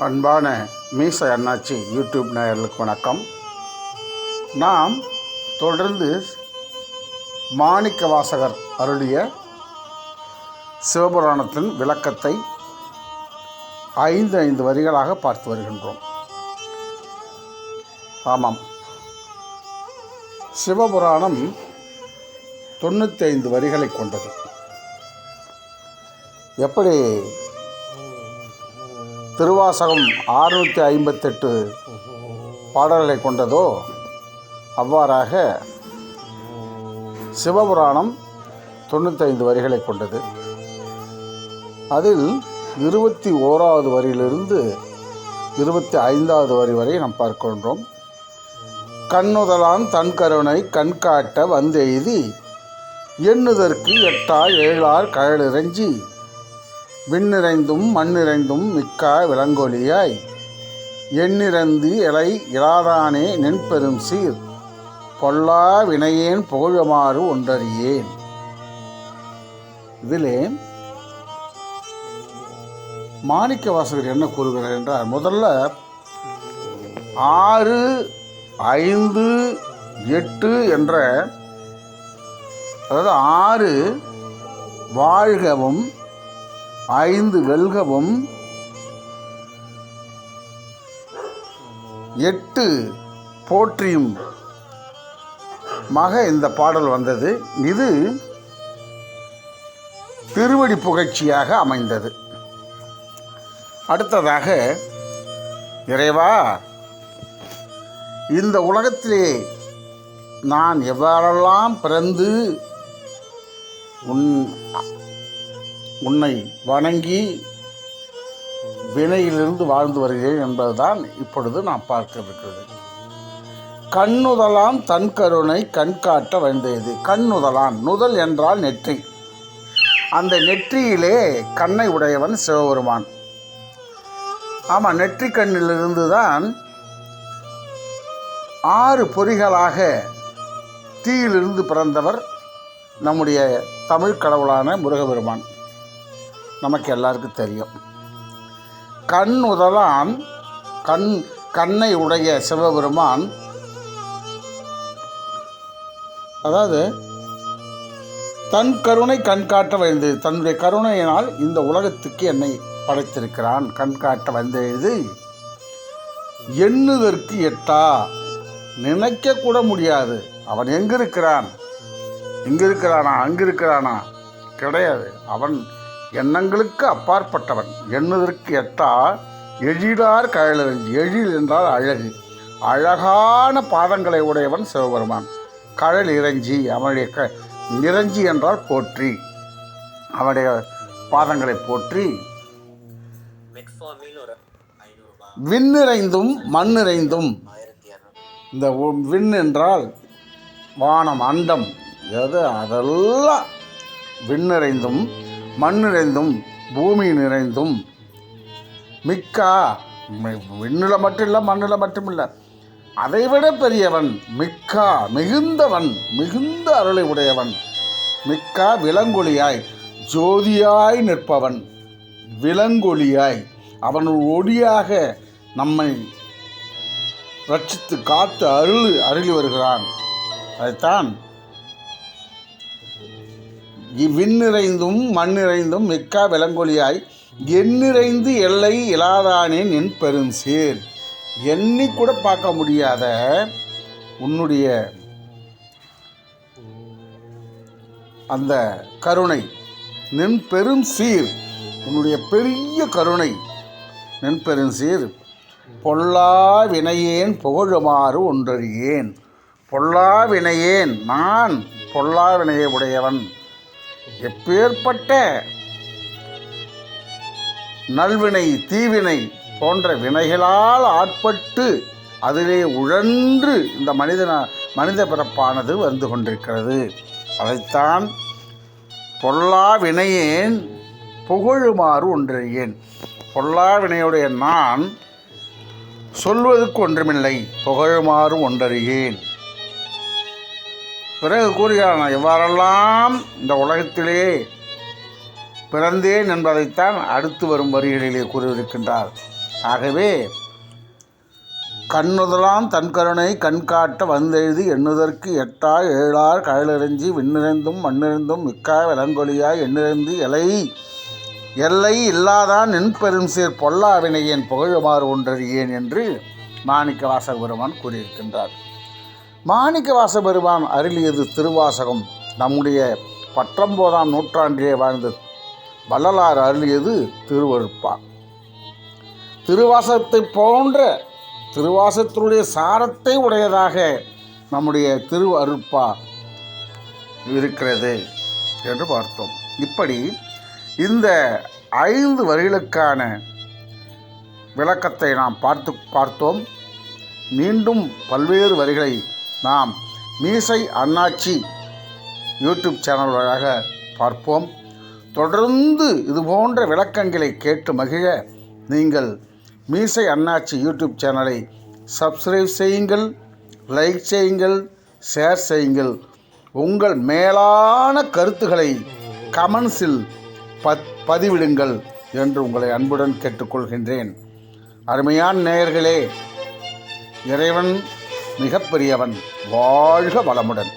அன்பான மீசை அண்ணாச்சி யூடியூப் நேயர்களுக்கு வணக்கம். நாம் தொடர்ந்து மாணிக்க வாசகர் அருளிய சிவபுராணத்தின் விளக்கத்தை 5 வரிகளாக பார்த்து வருகின்றோம். ஆமாம், சிவபுராணம் 95 வரிகளை கொண்டது. எப்படி திருவாசகம் 658 பாடல்களை கொண்டதோ அவ்வாறாக சிவபுராணம் 95 வரிகளை கொண்டது. அதில் 21வது வரியிலிருந்து 25வது வரி வரை நாம் பார்க்கின்றோம். கண்ணுதலான் தன் கருணை கண்காட்ட வந்தெய்தி எண்ணுதற்கு எட்டாய் ஏழார் கழலிறஞ்சி விண்ணிறைந்தும் மண்ணிறைந்தும் மிக்கா விலங்கொலியாய் எண்ணிறந்து இலை இலாதானே நின்பெரும் சீர் பொல்லா வினையேன் புகழுமாறு ஒன்றறியேன். இதிலே மாணிக்க வாசகர் என்ன கூறுகிறார் என்றால், முதல்ல 6, 5, 8 என்ற, அதாவது 6 வாழ்கவும் 5 வெல்கவும் 8 போற்றியும் இந்த பாடல் வந்தது. இது திருவடி புகழ்ச்சியாக அமைந்தது. அடுத்ததாக, இறைவா, இந்த உலகத்திலே நான் எவ்வாறெல்லாம் பிறந்து உன்னை வணங்கி வினையிலிருந்து வாழ்ந்து வருகிறேன் என்பதுதான் இப்பொழுது நாம் பார்க்க இருக்கிறது. கண்ணுதலான் தன் கருணை கண்காட்ட வந்தது. கண்ணுதலான், நுதல் என்றால் நெற்றி. அந்த நெற்றியிலே கண்ணை உடையவன் சிவபெருமான். ஆமாம், நெற்றி கண்ணிலிருந்து தான் 6 பொறிகளாக தீயிலிருந்து பிறந்தவர் நம்முடைய தமிழ் கடவுளான முருகபெருமான். நமக்கு எல்லாருக்கும் தெரியும். கண்ணுதலான் கண்ணை உடைய சிவபெருமான், அதாவது தன் கருணை கண்காட்ட வந்தது. தன்னுடைய கருணையினால் இந்த உலகத்துக்கு என்னை படைத்திருக்கிறான். கண்காட்ட வந்தது எண்ணுதற்கு எட்டா, நினைக்க கூட முடியாது. அவன் எங்கிருக்கிறான், இங்கிருக்கிறானா, அங்கிருக்கிறானா, கிடையாது. அவன் எண்ணங்களுக்கு அப்பாற்பட்டவன். எண்ணுதற்கு எட்டா எழிலார் கழலிறஞ்சி. எழில் என்றால் அழகு. அழகான பாதங்களை உடையவன் சிவபெருமான். கழல் இறஞ்சி, அவனுடைய நிறைஞ்சி என்றால் போற்றி, அவனுடைய பாதங்களை போற்றி. விண்ணிறைந்தும் மண்ணிறைந்தும், இந்த விண் என்றால் வானம், அண்டம், அதெல்லாம் விண்ணிறைந்தும் மண்ணிறைந்தும் பூமி நிறைந்தும் மிக்கா, விண்ணில் மட்டும் இல்லை மண்ணில் மட்டும் இல்லை, அதைவிட பெரியவன், மிக்கா மிகுந்தவன், மிகுந்த அருளை உடையவன், மிக்கா விலங்கொலியாய் ஜோதியாய் நிற்பவன், விலங்கொலியாய் அவன் ஒளியாக நம்மை ரட்சித்து காத்து அருளி வருகிறான். அதைத்தான் விண்ணிறைந்தும் மண்ணிறைந்தும் மிக்கா விலங்கொலியாய் எண்ணிறைந்து எல்லை இலாதானே நின் பெருஞ்சீர். எண்ணி கூட பார்க்க முடியாத உன்னுடைய அந்த கருணை, நின் பெரும் சீர், உன்னுடைய பெரிய கருணை, நின் பெருஞ்சீர் பொல்லா வினையேன் புகழுமாறு ஒன்றறியேன். பொல்லா வினையேன், நான் பொல்லா வினையை உடையவன். எப்பேற்பட்ட நல்வினை தீவினை போன்ற வினைகளால் ஆட்பட்டு அதிலே உழன்று இந்த மனித பிறப்பானது வந்து கொண்டிருக்கிறது. அதைத்தான் பொல்லா வினையேன் புகழுமாறு ஒன்றறியேன். பொல்லா வினையுடைய நான் சொல்வதற்கு ஒன்றுமில்லை, புகழுமாறு ஒன்றறியேன். பிறகு கூறுகிறான், எவ்வாறெல்லாம் இந்த உலகத்திலே பிறந்தேன் என்பதைத்தான் அடுத்து வரும் வரிகளிலே கூறியிருக்கின்றார். ஆகவே கண்ணுதலான் தன்கருணை கண்காட்ட வந்தெழுதி எண்ணுதற்கு எட்டாய் ஏழார் கழலெறிஞ்சி விண்ணிறந்தும் மண்ணிறந்தும் மிக்காய் விலங்கொலியாய் எண்ணிறந்து எல்லை இல்லாதான் நின்பெரும் சீர் பொல்லாவினையேன் புகழுமாறு ஒன்றறியேன் என்று மாணிக்கவாசக பெருமான் கூறியிருக்கின்றார். மாணிக்கவாசக பெருமான் அருளியது திருவாசகம். நம்முடைய 19ஆம் நூற்றாண்டிலே வாழ்ந்த வள்ளலார் அருளியது திருவருட்பா. திருவாசகத்தை போன்ற திருவாசகத்தினுடைய சாரத்தை உடையதாக நம்முடைய திருவருட்பா இருக்கிறது என்று பார்த்தோம். இப்படி இந்த 5 வரிகளுக்கான விளக்கத்தை நாம் பார்த்தோம். மீண்டும் பல்வேறு வரிகளை நாம் மீசை அண்ணாச்சி யூடியூப் சேனல் வழியாக பார்ப்போம். தொடர்ந்து இதுபோன்ற விளக்கங்களை கேட்டு மகிழ நீங்கள் மீசை அண்ணாச்சி யூடியூப் சேனலை சப்ஸ்கிரைப் செய்யுங்கள், லைக் செய்யுங்கள், ஷேர் செய்யுங்கள். உங்கள் மேலான கருத்துக்களை கமெண்ட்ஸில் பதிவிடுங்கள் என்று உங்களை அன்புடன் கேட்டுக்கொள்கின்றேன். அருமையான நேயர்களே, இறைவன் மிகப்பெரியவன். வாழ்க வளமுடன்.